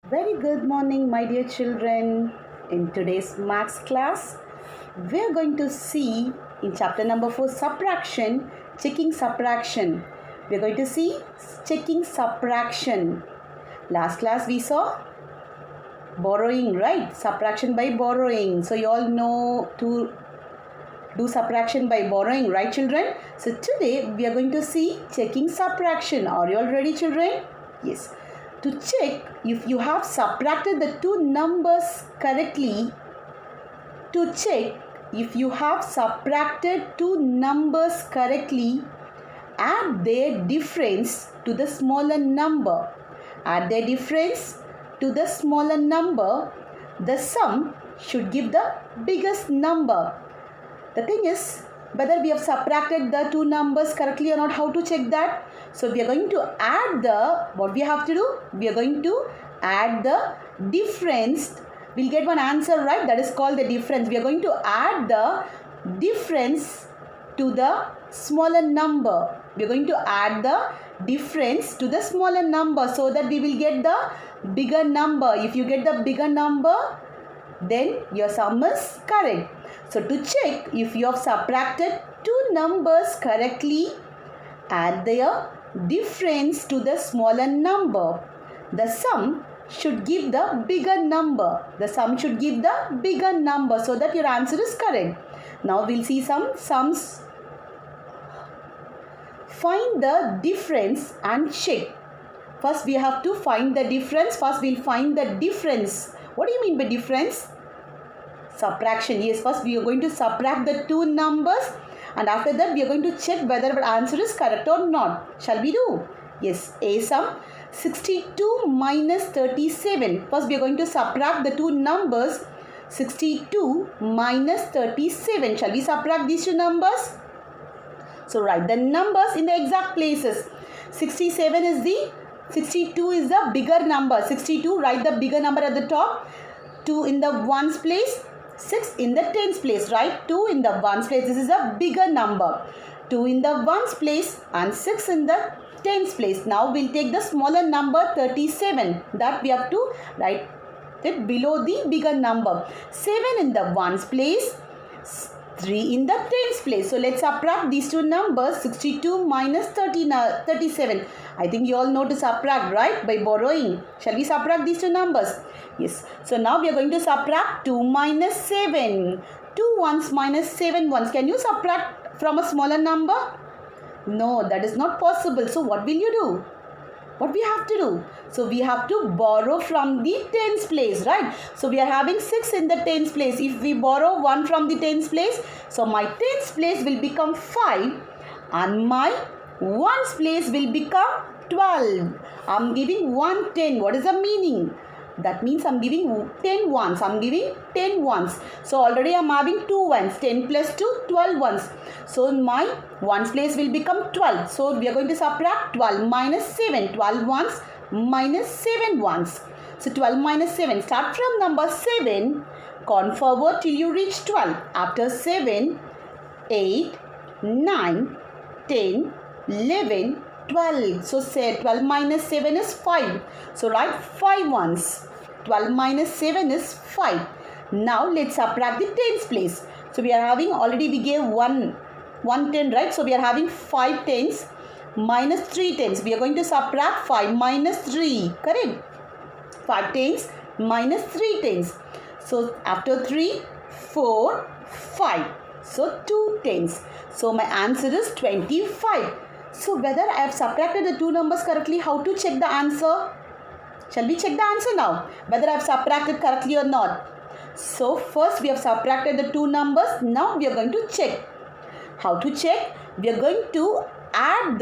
Very good morning, my dear children. In today's maths class, we are going to see in chapter number 4 subtraction, checking subtraction. We are going to see checking subtraction. Last class we saw borrowing, right? Subtraction by borrowing. So you all know to do subtraction by borrowing, right children? So today we are going to see checking subtraction. Are you all ready children? Yes. To check if you have subtracted the two numbers correctly, to check if you have subtracted two numbers correctly, add their difference to the smaller number. Add their difference to the smaller number. The sum should give the biggest number. The thing is, whether we have subtracted the two numbers correctly or not, how to check that? So we are going to add what we have to do? We are going to add the difference. We'll get one answer, right? That is called the difference. We are going to add the difference to the smaller number. We are going to add the difference to the smaller number so that we will get the bigger number. If you get the bigger number, then your sum is correct. So to check if you have subtracted two numbers correctly, add their difference to the smaller number. The sum should give the bigger number. The sum should give the bigger number so that your answer is correct. Now we'll see some sums. Find the difference and check. First we have to find the difference. First we'll find the difference. What do you mean by difference? Subtraction. Yes, first we are going to subtract the two numbers and after that we are going to check whether our answer is correct or not. Shall we do? Yes. A sum 62 minus 37. First we are going to subtract the two numbers 62 minus 37. Shall we subtract these two numbers? So write the numbers in the exact places. 67 is the 62 is the bigger number. 62, write the bigger number at the top. 2 in the ones place. 6 in the tens place, right? 2 in the ones place. This is a bigger number. 2 in the ones place and 6 in the tens place. Now we'll take the smaller number 37. That we have to write it below the bigger number. 7 in the ones place. 3 in the tens place. So let's subtract these two numbers. 62 minus 37. I think you all know to subtract, right? By borrowing. Shall we subtract these two numbers? Yes. So now we are going to subtract 2 minus 7. 2 ones minus 7 ones. Can you subtract from a smaller number? No, that is not possible. So what will you do? What we have to do? So we have to borrow from the tens place, right? So we are having 6 in the tens place. If we borrow 1 from the tens place, so my tens place will become 5 and my ones place will become 12. I'm giving 1 10. What is the meaning? That means I'm giving 10 ones. I'm giving 10 ones. So already I'm having 2 ones. 10 plus 2, 12 ones. So my ones place will become 12. So we are going to subtract 12 minus 7. 12 ones minus 7 ones. So 12 minus 7. Start from number 7. Count forward till you reach 12. After 7, 8, 9, 10, 11, 12. So say 12 minus 7 is 5. So write 5 ones. 12 minus 7 is 5. Now let's subtract the tens place. So we are having, already we gave 1 10, right? So we are having 5 tens minus 3 tens. We are going to subtract 5 minus 3. Correct? 5 tens minus 3 tens. So after 3, 4, 5. So 2 tens. So my answer is 25. So whether I have subtracted the two numbers correctly, how to check the answer? Shall we check the answer now? Whether I have subtracted correctly or not. So first we have subtracted the two numbers. Now we are going to check. How to check? We are going to add,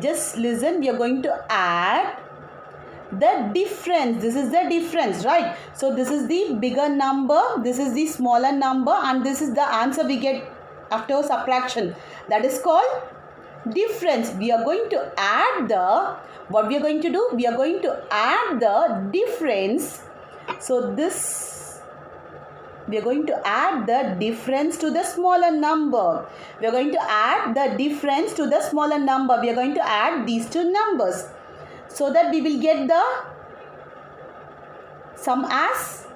just listen, we are going to add the difference. This is the difference, right? So this is the bigger number, this is the smaller number and this is the answer we get after subtraction. That is called difference. We are going to add what we are going to do? We are going to add the difference. So this, we are going to add the difference to the smaller number. We are going to add the difference to the smaller number. We are going to add these two numbers so that we will get the sum as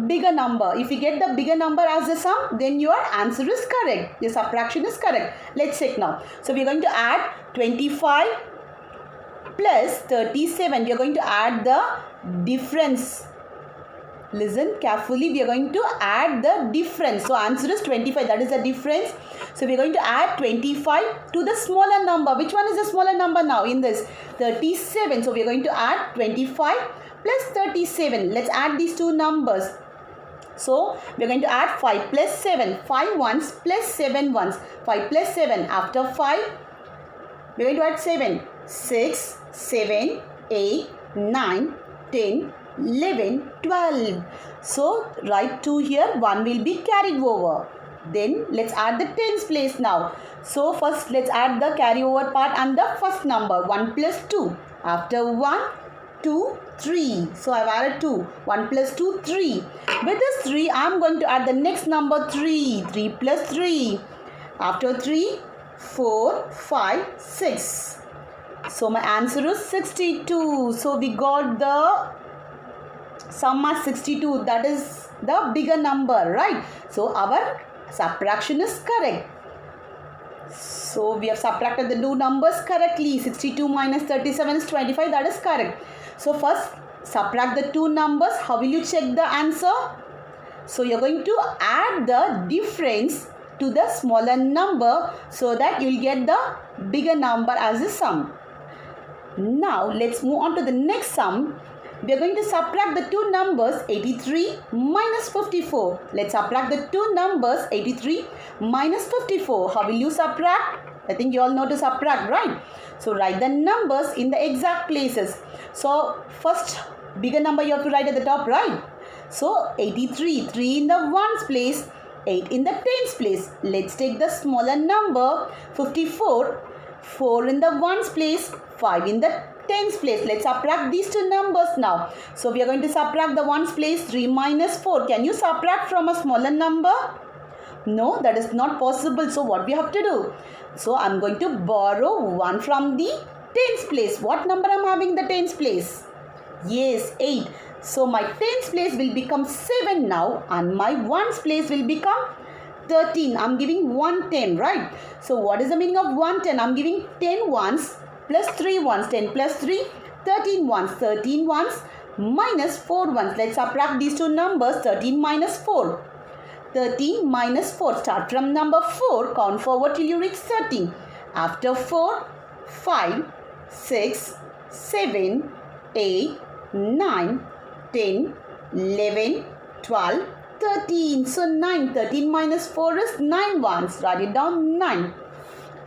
bigger number. If you get the bigger number as the sum, then your answer is correct. Your subtraction is correct. Let's check now. So we are going to add 25 plus 37. We are going to add the difference. Listen carefully. We are going to add the difference. So answer is 25. That is the difference. So we are going to add 25 to the smaller number. Which one is the smaller number now in this? 37. So we are going to add 25 plus 37. Let's add these two numbers. So we are going to add 5 plus 7. 5 ones plus 7 ones. 5 plus 7. After 5, we are going to add 7. 6, 7, 8, 9, 10, 11, 12. So write 2 here. 1 will be carried over. Then let's add the tens place now. So first let's add the carryover part and the first number. 1 plus 2. After 1, 2, 3. So I've added 2. 1 plus 2, 3. With this 3, I'm going to add the next number 3. 3 plus 3. After 3, 4, 5, 6. So my answer is 62. So we got the sum as 62. That is the bigger number, right? So our subtraction is correct. So we have subtracted the two numbers correctly. 62 minus 37 is 25. That is correct. So first subtract the two numbers. How will you check the answer? So you're going to add the difference to the smaller number so that you'll get the bigger number as a sum. Now let's move on to the next sum. We are going to subtract the two numbers 83 minus 54. Let's subtract the two numbers 83 minus 54. How will you subtract? I think you all know to subtract, right? So write the numbers in the exact places. So first bigger number you have to write at the top, right? So 83, 3 in the ones place, 8 in the tens place. Let's take the smaller number 54, 4 in the ones place, 5 in the tens place. Let's subtract these two numbers now. So we are going to subtract the ones place. 3 minus 4. Can you subtract from a smaller number? No, that is not possible. So what we have to do? So I'm going to borrow 1 from the tens place. What number I'm having in the tens place? Yes, 8. So my tens place will become 7 now and my ones place will become 13. I'm giving 110, right? So what is the meaning of 110? I'm giving 10 ones plus 3 ones. 10 plus 3, 13 ones. 13 ones minus 4 ones. Let's subtract these two numbers. 13 minus 4. 13 minus 4. Start from number 4. Count forward till you reach 13. After 4, 5, 6, 7, 8, 9, 10, 11, 12, 13. So 9. 13 minus 4 is 9 ones. Write it down 9.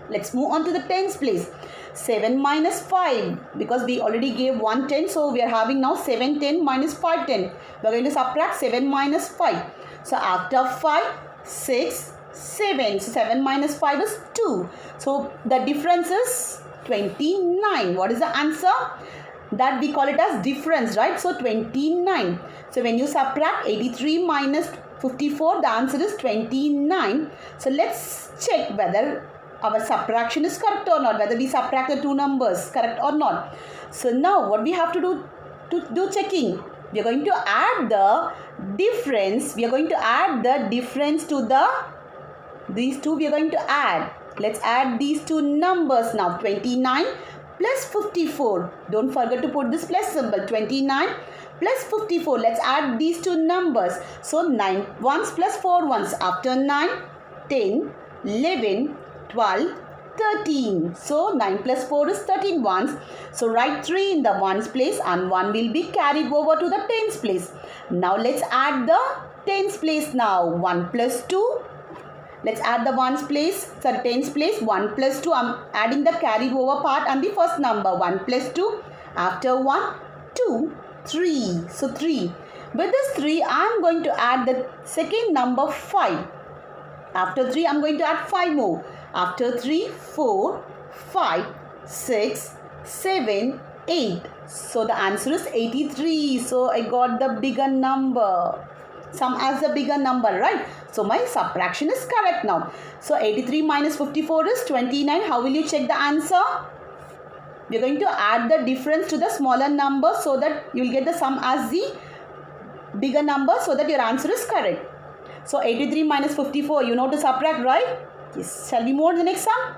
Let's move on to the tens place. 7 minus 5. Because we already gave 110. So we are having now 7 10 minus 5 10. We are going to subtract 7 minus 5. So after 5, 6, 7. So 7 minus 5 is 2. So the difference is 29. What is the answer? That we call it as difference, right? So 29. So when you subtract 83 minus 54, the answer is 29. So let's check whether our subtraction is correct or not, whether we subtract the two numbers correct or not. So now what we have to do checking? We are going to add the difference. We are going to add the difference to these two. We are going to add. Let's add these two numbers now. 29 plus 54. Don't forget to put this plus symbol. 29 plus 54. Let's add these two numbers. So 9 ones plus 4 ones. After 9, 10, 11, 12, 13. So 9 plus 4 is 13 ones. So write 3 in the ones place and 1 will be carried over to the tens place. Now let's add the tens place now. 1 plus 2. Let's add the ones place, sorry, tens place. 1 plus 2. I'm adding the carried over part and the first number. 1 plus 2. After 1, 2, 3. So 3. With this 3, I'm going to add the second number 5. After 3, I'm going to add 5 more. After 3, 4, 5, 6, 7, 8. So the answer is 83. So I got the bigger number. Sum as the bigger number, right? So my subtraction is correct now. So 83 minus 54 is 29. How will you check the answer? We are going to add the difference to the smaller number so that you will get the sum as the bigger number, so that your answer is correct. So 83 minus 54, you know to subtract, right? Yes. Shall we move on to the next sum?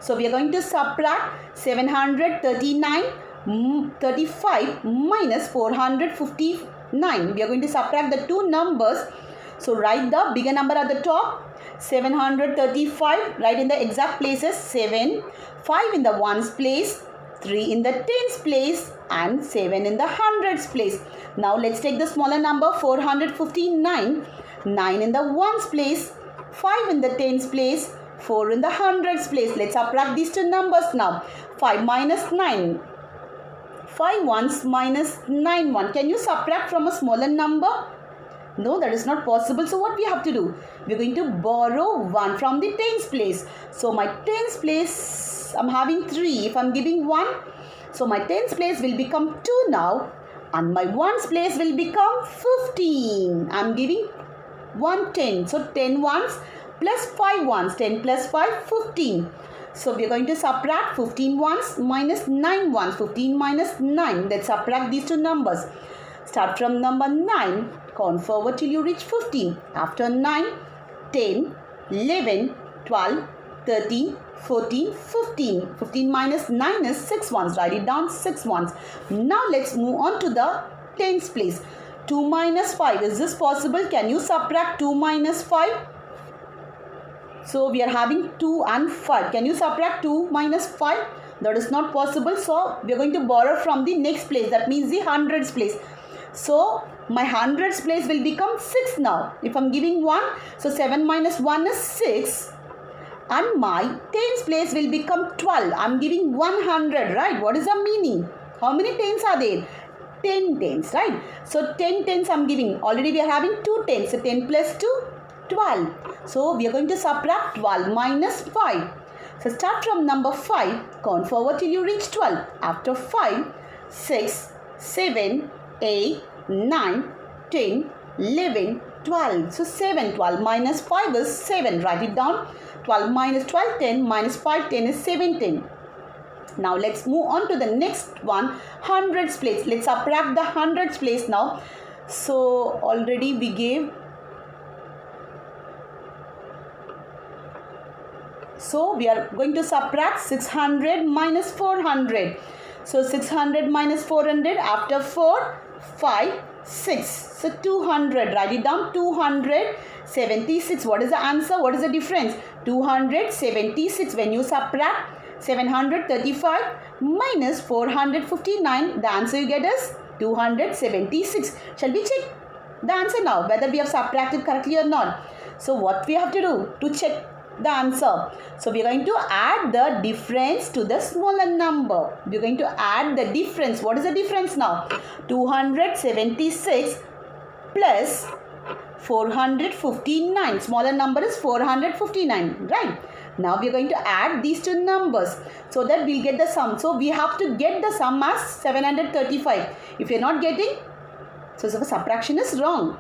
So we are going to subtract 735 minus 459. We are going to subtract the two numbers. So write the bigger number at the top. 735, write in the exact places. 7, 5 in the ones place, 3 in the tens place, and 7 in the hundreds place. Now let's take the smaller number, 459. 9 in the ones place, 5 in the tens place, 4 in the hundreds place. Let's subtract these two numbers now. 5 minus 9. 5 ones minus 9 1. Can you subtract from a smaller number? No, that is not possible. So what we have to do? We are going to borrow 1 from the tens place. So my tens place, I'm having 3. If I'm giving 1, so my tens place will become 2 now. And my ones place will become 15. I'm giving 1 10. So 10 ones plus 5 ones. 10 plus 5, 15. So we are going to subtract 15 ones minus 9 ones. 15 minus 9. Let's subtract these two numbers. Start from number 9. Count forward till you reach 15. After 9, 10, 11, 12, 13, 14, 15. 15 minus 9 is 6 ones. Write it down, 6 ones. Now let's move on to the tens place. 2 minus 5. Is this possible? Can you subtract 2 minus 5? So we are having 2 and 5. Can you subtract 2 minus 5? That is not possible. So we are going to borrow from the next place. That means the hundreds place. So my hundreds place will become 6 now. If I'm giving 1, so 7 minus 1 is 6. And my tens place will become 12. I'm giving 100, right? What is the meaning? How many tens are there? 10 tens, right? So 10 tens I'm giving. Already we are having 2 tens. So 10 plus 2, 12. So we are going to subtract 12 minus 5. So start from number 5. Count forward till you reach 12. After 5, 6, 7, 8, 9, 10, 11, 12. So 7, 12 minus 5 is 7. Write it down. 12 minus 12, 10 minus 5, 10 is 17. Now let's move on to the next one, hundreds place. Let's subtract the hundreds place now. So already we gave. So we are going to subtract 600 minus 400. So 600 minus 400, after 4, 5, 6. So 200, write it down, 276. What is the answer? What is the difference? 276. When you subtract 735 minus 459, the answer you get is 276. Shall we check the answer now, whether we have subtracted correctly or not? So what we have to do to check the answer? So we are going to add the difference to the smaller number. We are going to add the difference. What is the difference now? 276 plus 459. Smaller number is 459, right? Now we are going to add these two numbers so that we'll get the sum. So we have to get the sum as 735. If you're not getting, so subtraction is wrong.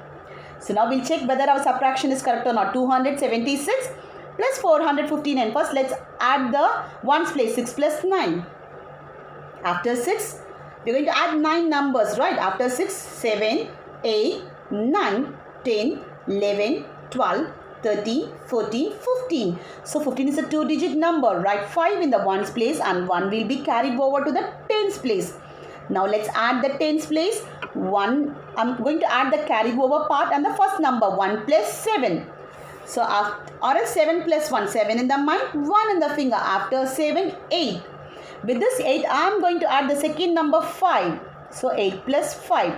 So now we'll check whether our subtraction is correct or not. 276 plus 459. First let's add the ones place. 6 plus 9. After 6, we're going to add 9 numbers, right? After 6, 7, 8, 9, 10, 11, 12, 13, 14, 15. So 15 is a 2-digit number. Write 5 in the ones place and 1 will be carried over to the tens place. Now let's add the tens place. 1, I'm going to add the carried over part and the first number, 1 plus 7. So after, or else 7 plus 1, 7 in the mind, 1 in the finger. After 7, 8. With this 8, I am going to add the second number 5. So 8 plus 5.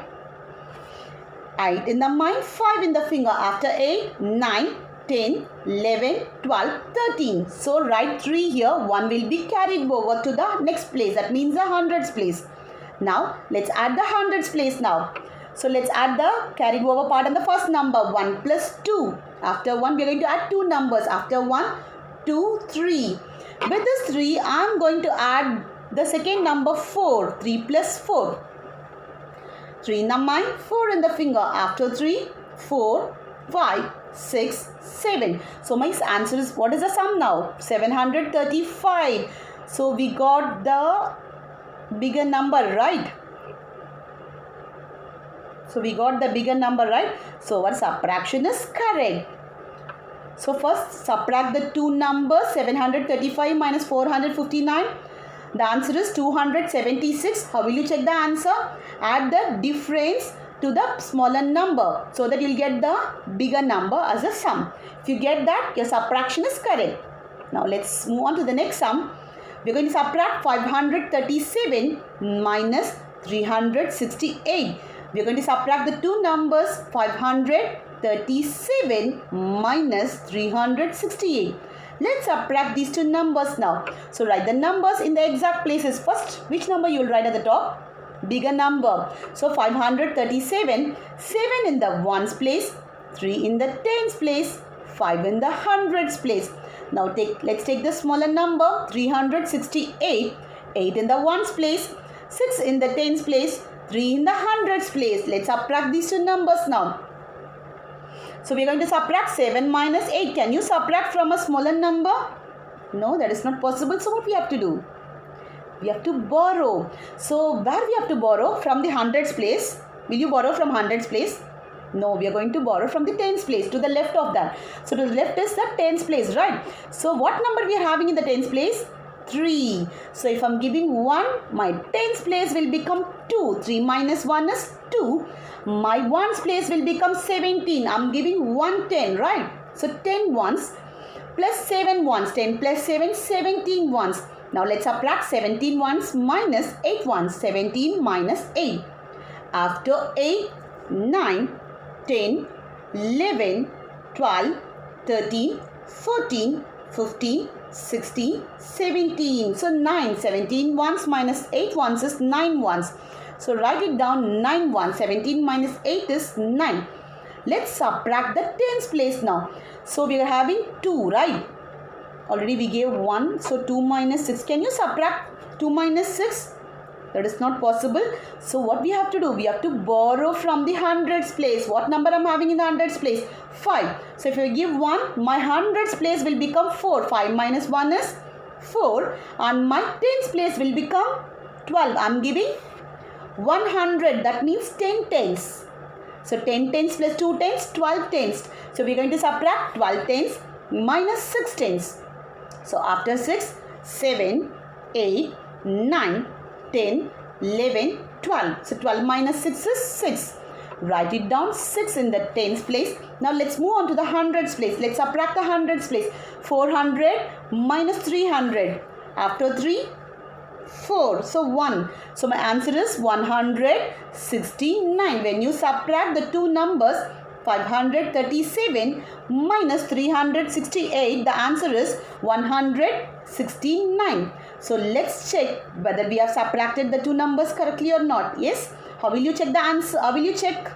8 in the mind, 5 in the finger. After 8, 9, 10, 11, 12, 13. So write 3 here. 1 will be carried over to the next place. That means the hundreds place. Now let's add the hundreds place now. So let's add the carried over part and the first number, 1 plus 2. After 1, we are going to add 2 numbers. After 1, 2, 3. With this 3, I am going to add the second number 4. 3 plus 4. 3 in the mind, 4 in the finger. After 3, 4, 5, 6, 7. So my answer is, what is the sum now? 735 So we got the bigger number, right? So we got the bigger number, right? So our subtraction is correct. So first subtract the two numbers, 735 minus 459. The answer is 276. How will you check the answer? Add the difference to the smaller number so that you'll get the bigger number as a sum. If you get that, your subtraction is correct. Now let's move on to the next sum. We're going to subtract 537 minus 368. We're going to subtract the two numbers, 537 minus 368. Let's subtract these two numbers now. So write the numbers in the exact places. First, which number you will write at the top? Bigger number. So 537, 7 in the ones place, 3 in the tens place, 5 in the hundreds place. Now let's take the smaller number, 368, 8 in the ones place, 6 in the tens place, 3 in the hundreds place. Let's subtract these two numbers now. So we are going to subtract 7 minus 8. Can you subtract from a smaller number? No, that is not possible. So what we have to do? We have to borrow. So where we have to borrow? From the hundreds place. Will you borrow from hundreds place? No, we are going to borrow from the tens place, to the left of that. So to the left is the tens place, right? So what number we are having in the tens place? 3. So if I am giving 1, my tens place will become 2. 3 minus 1 is 2. My ones place will become 17. I am giving 1 10, right? So 10 ones plus 7 ones. 10 plus 7, 17 ones. Now let's subtract 17 ones minus 8 ones. 17 minus 8. After 8, 9, 10, 11, 12, 13, 14, 15, 16, 17. So 9, 17 ones minus 8 ones is 9 ones. So write it down, 9 ones. 17 minus 8 is 9. Let's subtract the tens place now. So we are having 2, right? Already we gave 1. So 2 minus 6. Can you subtract 2 minus 6? That is not possible. So what we have to do? We have to borrow from the hundreds place. What number I am having in the hundreds place? 5. So if I give 1, my hundreds place will become 4. 5 minus 1 is 4. And my tens place will become 12. I am giving 100. That means 10 tens. So 10 tens plus 2 tens, 12 tens. So we are going to subtract 12 tens minus 6 tens. So after 6, 7, 8, 9, 10, 11, 12. So 12 minus 6 is 6. Write it down, 6 in the tens place. Now let's move on to the hundreds place. Let's subtract the hundreds place. 400 minus 300. After 3, 4. So 1. So my answer is 169. When you subtract the two numbers, 537 minus 368, the answer is 169. So let's check whether we have subtracted the two numbers correctly or not. Yes? How will you check the answer? How will you check?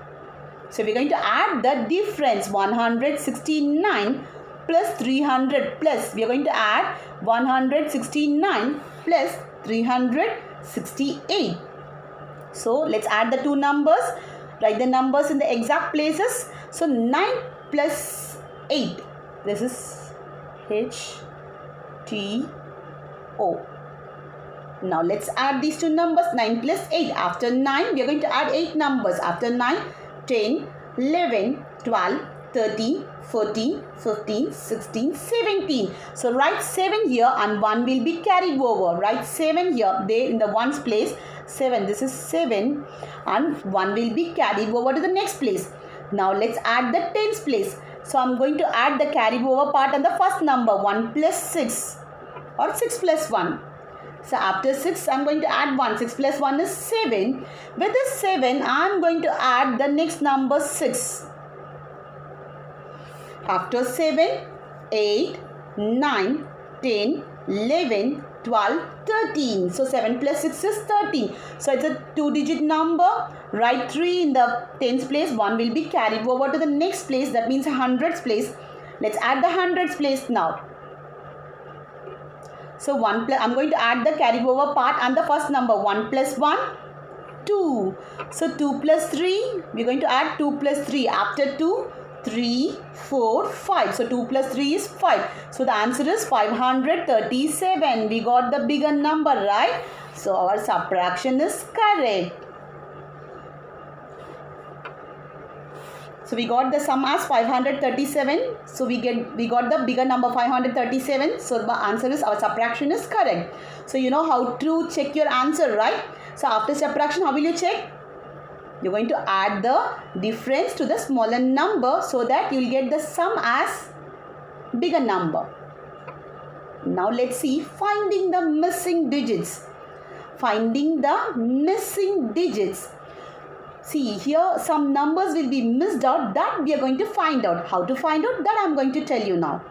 So we're going to add the difference, 169 plus 300 plus. We are going to add 169 plus 368. So let's add the two numbers. Write the numbers in the exact places. So 9 plus 8. This is HTO. Now let's add these two numbers. 9 plus 8. After 9, we are going to add 8 numbers. After 9, 10, 11, 12, 13, 14, 15, 16, 17. So write 7 here and 1 will be carried over. Write 7 here. There in the ones place. 7. This is 7 and 1 will be carried over to the next place. Now let's add the tens place. So I'm going to add the carried over part on the first number, 1 plus 6 or 6 plus 1. So after 6 I'm going to add 1. 6 plus 1 is 7. With this 7 I'm going to add the next number 6. After 7, 8, 9, 10, 11, 12, 13. So 7 plus 6 is 13. So it's a 2-digit number. Write 3 in the tens place. 1 will be carried over to the next place. That means hundreds place. Let's add the hundreds place now. So I'm going to add the carried over part and the first number. 1 plus 1, 2. So 2 plus 3. We're going to add 2 plus 3. After 2, 3, 4, 5. So 2 plus 3 is 5. So the answer is 537. We got the bigger number, right? So our subtraction is correct. So we got the sum as 537. So we got the bigger number 537. So the answer is, our subtraction is correct. So you know how to check your answer, right? So after subtraction, how will you check? You're going to add the difference to the smaller number so that you'll get the sum as bigger number. Now let's see finding the missing digits. Finding the missing digits. See, here some numbers will be missed out, that we are going to find out. How to find out? That I am going to tell you now.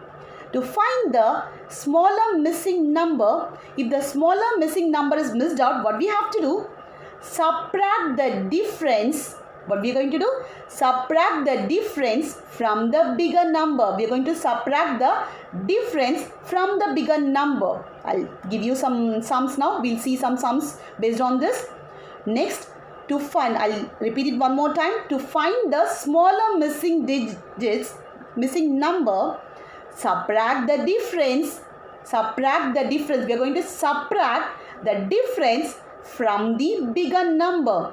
To find the smaller missing number, if the smaller missing number is missed out, what we have to do? Subtract the difference. What we are going to do? Subtract the difference from the bigger number. We are going to subtract the difference from the bigger number. I'll give you some sums now. We'll see some sums based on this. Next, to find, I'll repeat it one more time. To find the smaller missing digits, missing number, subtract the difference. Subtract the difference. We are going to subtract the difference from the bigger number.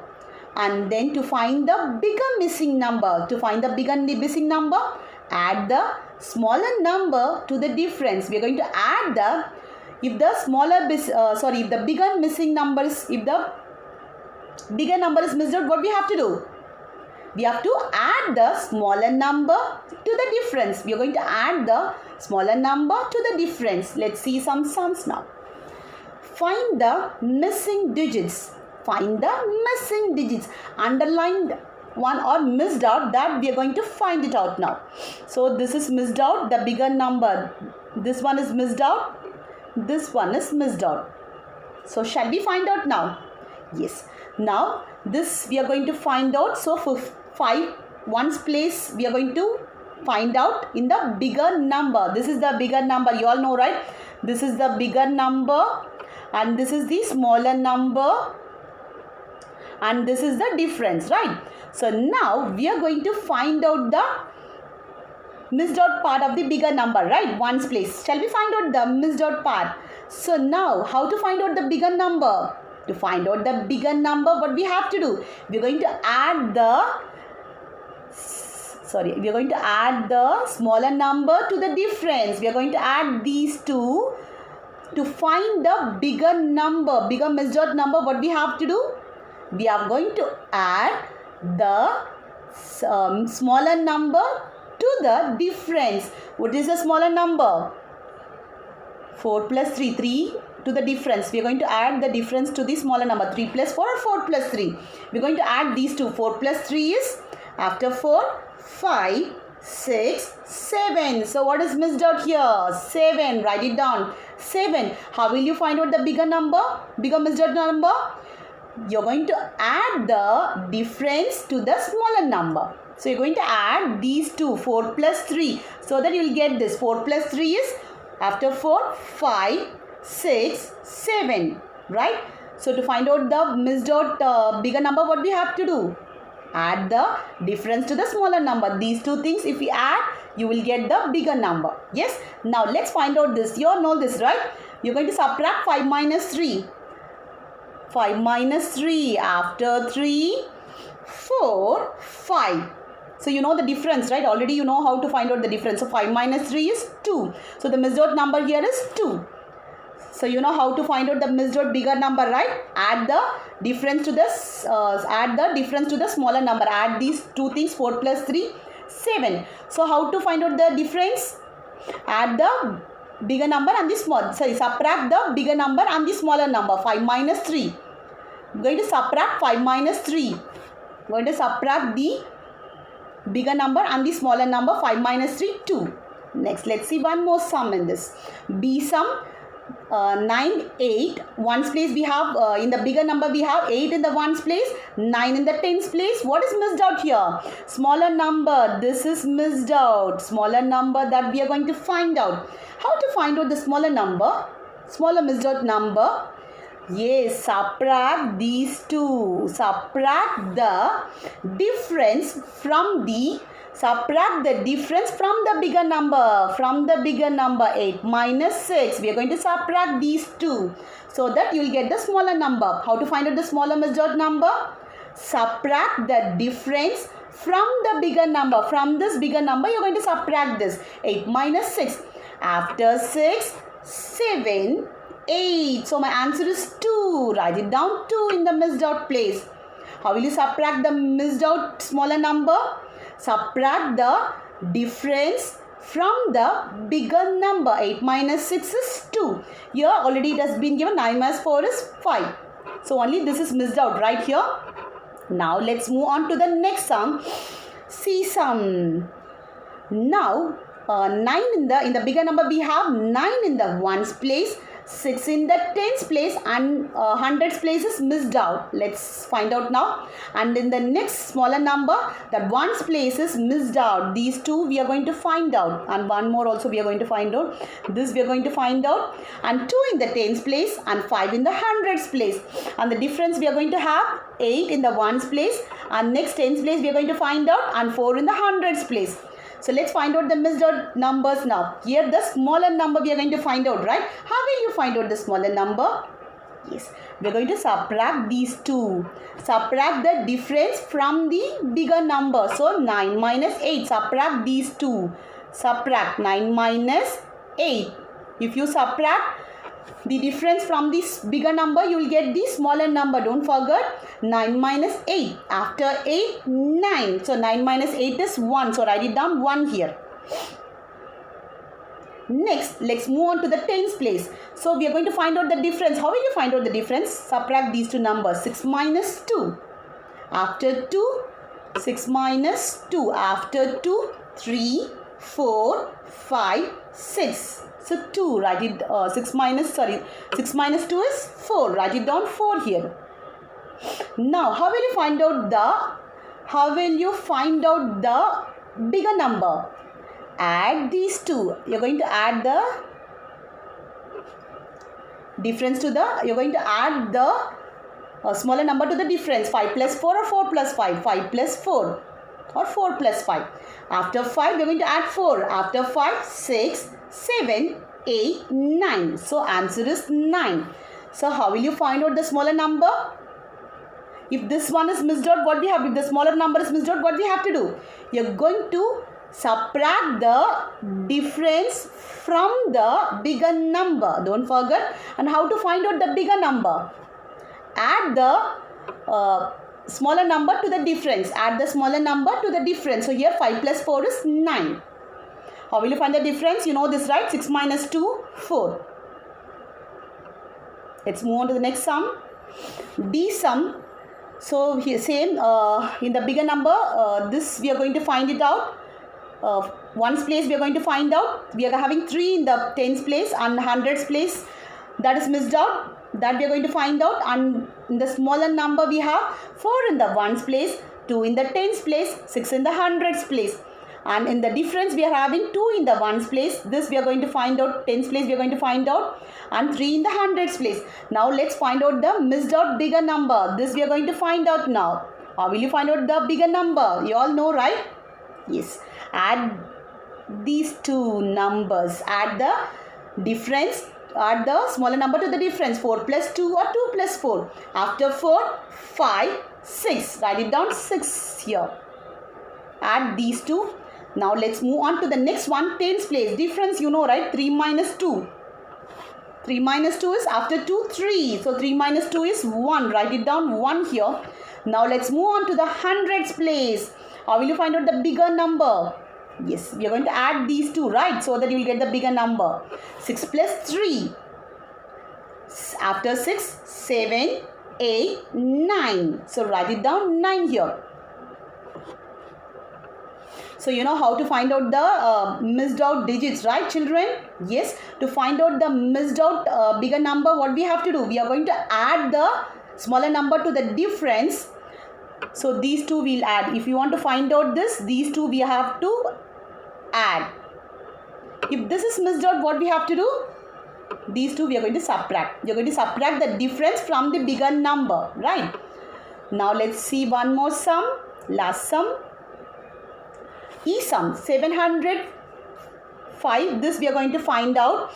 And then to find the bigger missing number. To find the bigger missing number, add the smaller number to the difference. We are going to add the, if the bigger missing numbers, if the bigger number is missed out, what we have to do? We have to add the smaller number to the difference. We are going to add the smaller number to the difference. Let's see some sums now. Find the missing digits. Find the missing digits. Underlined one or missed out, that we are going to find it out now. So this is missed out, the bigger number. This one is missed out. This one is missed out. So shall we find out now? Yes. Now this we are going to find out. So for 5, ones place we are going to find out in the bigger number. This is the bigger number. You all know, right? This is the bigger number and this is the smaller number and this is the difference, right? So now we are going to find out the missed out part of the bigger number, right? Ones place. Shall we find out the missed out part? So now how to find out the bigger number? To find out the bigger number, what we have to do? We are going to add the smaller number to the difference. We are going to add these two to find the bigger number, bigger missed out number. What we have to do? We are going to add the smaller number to the difference. What is the smaller number? 4 plus 3, 3 to the difference. We are going to add the difference to the smaller number. 3 plus 4 or 4 plus 3. We are going to add these two. 4 plus 3 is, after 4, 5, 6, 7. So what is missed out here? 7. Write it down. 7. How will you find out the bigger number? Bigger missed out number? You're going to add the difference to the smaller number. So you're going to add these two. 4 plus 3. So that you will get this. 4 plus 3 is, after 4, 5, 6, 7. Right? So to find out the missed out bigger number, what we have to do? Add the difference to the smaller number. These two things if we add, you will get the bigger number. Yes? Now let's find out this. You all know this, right? You're going to subtract 5 minus 3. 5 minus 3. After 3, 4, 5. So you know the difference, right? Already you know how to find out the difference. So 5 minus 3 is 2. So the missed out number here is 2. So you know how to find out the missed out bigger number, right? Add the difference to this. Add the difference to the smaller number. Add these two things. 4 plus 3, 7. So how to find out the difference? Add the bigger number and the small. Sorry, subtract the bigger number and the smaller number. 5 minus 3. I'm going to subtract 5 minus 3. I'm going to subtract the bigger number and the smaller number. 5 minus 3, 2. Next, let's see one more sum in this. B sum. 9, 8. Ones place we have, in the bigger number we have 8 in the ones place, 9 in the tens place. What is missed out here? Smaller number. This is missed out. Smaller number that we are going to find out. How to find out the smaller number? Smaller missed out number. Yes, subtract these two. Subtract the difference from the Subtract the difference from the bigger number. From the bigger number 8 minus 6. We are going to subtract these two so that you will get the smaller number. How to find out the smaller misdoubt number? Subtract the difference from the bigger number. From this bigger number, you are going to subtract this. 8 minus 6. After 6, 7, 8. So my answer is 2. Write it down 2 in the misdoubt place. How will you subtract the misdoubt smaller number? Subtract the difference from the bigger number. 8 minus 6 is 2. Here already it has been given 9 minus 4 is 5. So only this is missed out right here. Now let's move on to the next sum. See sum. Now 9 in the bigger number we have 9 in the ones place, 6 in the tens place and hundreds place is missed out. Let's find out now. And in the next smaller number that ones place is missed out. These two we are going to find out, and one more also we are going to find out. This we are going to find out, and 2 in the tens place and 5 in the hundreds place. And the difference we are going to have 8 in the ones place, and next tens place we are going to find out, and 4 in the hundreds place. So let's find out the missed out numbers now. Here the smaller number we are going to find out, right? How will you find out the smaller number? Yes, we are going to subtract these two. Subtract the difference from the bigger number. So 9 minus 8. Subtract these two. Subtract 9 minus 8. If you subtract the difference from this bigger number, you will get the smaller number. Don't forget 9 minus 8. After 8, 9. So 9 minus 8 is 1. So write it down 1 here. Next, let's move on to the tens place. So we are going to find out the difference. How will you find out the difference? Subtract these two numbers. 6 minus 2. After 2, 6 minus 2. After 2, 3, 4, 5, 6. So 2, write it, 6 minus 2 is 4. Write it down 4 here. Now, how will you find out the bigger number? Add these two. You're going to add the difference to the, you're going to add the smaller number to the difference. 5 plus 4 or 4 plus 5? 5 plus 4 or 4 plus 5. After 5, we're going to add 4. After 5, 6, 7, 8, 9. So answer is 9. So how will you find out the smaller number? If this one is missed out, what we have? If the smaller number is missed out, what we have to do? You're going to subtract the difference from the bigger number. Don't forget. And how to find out the bigger number? Add the smaller number to the difference. Add the smaller number to the difference. So here 5 plus 4 is 9. How will you find the difference? You know this, right? 6 minus 2, 4. Let's move on to the next sum. D sum. So here same in the bigger number, this we are going to find it out. Ones place we are going to find out. We are having 3 in the tens place and hundreds place. That is missed out. That we are going to find out. And in the smaller number we have 4 in the ones place, 2 in the tens place, 6 in the hundreds place. And in the difference we are having 2 in the ones place. This we are going to find out. Tens place we are going to find out. And 3 in the hundreds place. Now let's find out the missed out bigger number. This we are going to find out now. How will you find out the bigger number? You all know, right? Yes. Add these two numbers. Add the difference. Add the smaller number to the difference. 4 plus 2 or 2 plus 4. After 4, 5, 6. Write it down 6 here. Add these two. Now let's move on to the next one. Tens place. Difference you know, right? 3 minus 2. 3 minus 2 is after 2, 3. So 3 minus 2 is 1. Write it down 1 here. Now let's move on to the hundreds place. How will you find out the bigger number? Yes, we are going to add these two, right? So that you will get the bigger number. 6 plus 3. After 6, 7, 8, 9. So write it down 9 here. So you know how to find out the missed out digits, right children? Yes, to find out the missed out bigger number, what we have to do? We are going to add the smaller number to the difference. So these two we'll add. If you want to find out this, these two we have to add. If this is missed out, what we have to do? These two we are going to subtract. We are going to subtract the difference from the bigger number, right? Now let's see one more sum. Last sum. sum 705. This we are going to find out.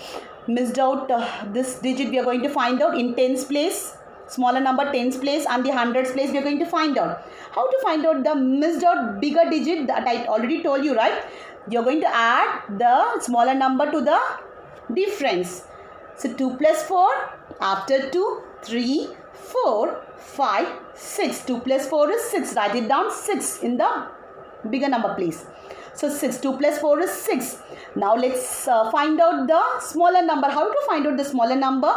Missed out this digit we are going to find out in tens place. Smaller number tens place and the hundreds place we are going to find out. How to find out the missed out bigger digit? That I already told you, right? You're going to add the smaller number to the difference. So 2 plus 4, after 2, 3, 4, 5, 6. 2 plus 4 is 6. Write it down 6 in the bigger number place. So 6. 2 plus 4 is 6. Now let's find out the smaller number. How to find out the smaller number?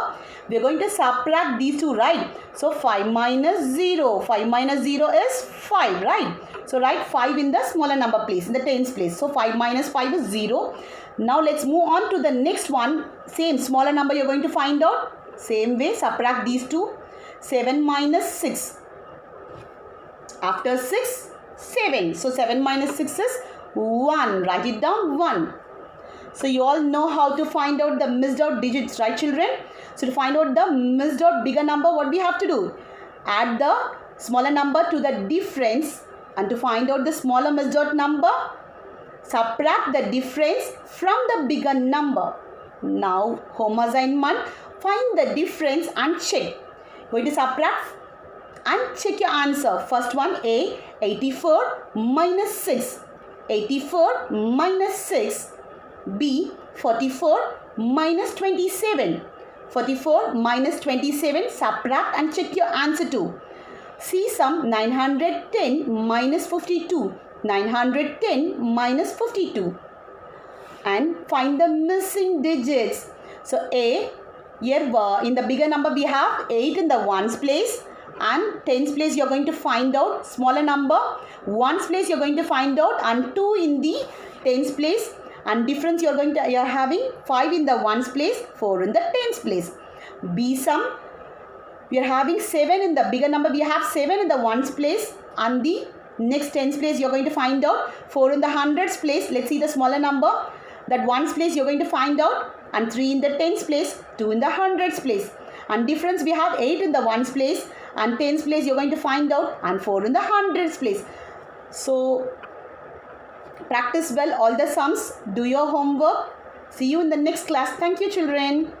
We are going to subtract these two, right? So 5 minus 0. 5 minus 0 is 5, right? So write 5 in the smaller number place, in the tens place. So 5 minus 5 is 0. Now let's move on to the next one. Same smaller number you're going to find out. Same way, subtract these two. 7 minus 6. After 6, 7. So 7 minus 6 is 1. Write it down 1. So you all know how to find out the missed out digits, right children? So to find out the missed out bigger number, what we have to do? Add the smaller number to the difference, and to find out the smaller missed out number, subtract the difference from the bigger number. Now home assignment, find the difference and check. Going to subtract and check your answer. First one, A, 84 minus 6. 84 minus 6. B, 44 minus 27. 44 minus 27, subtract and check your answer too. C sum 910 minus 52. 910 minus 52. And find the missing digits. So A, here in the bigger number we have 8 in the ones place, and tens place you are going to find out smaller number. Ones place you are going to find out, and 2 in the tens place. And difference you are having 5 in the ones place, 4 in the tens place. B sum, we are having 7 in the bigger number. We have 7 in the ones place, and the next tens place you are going to find out 4 in the hundreds place. Let's see the smaller number. That ones place you are going to find out, and 3 in the tens place, 2 in the hundreds place. And difference we have 8 in the ones place, and tens place you are going to find out, and 4 in the hundreds place. So practice well all the sums. Do your homework. See you in the next class. Thank you children.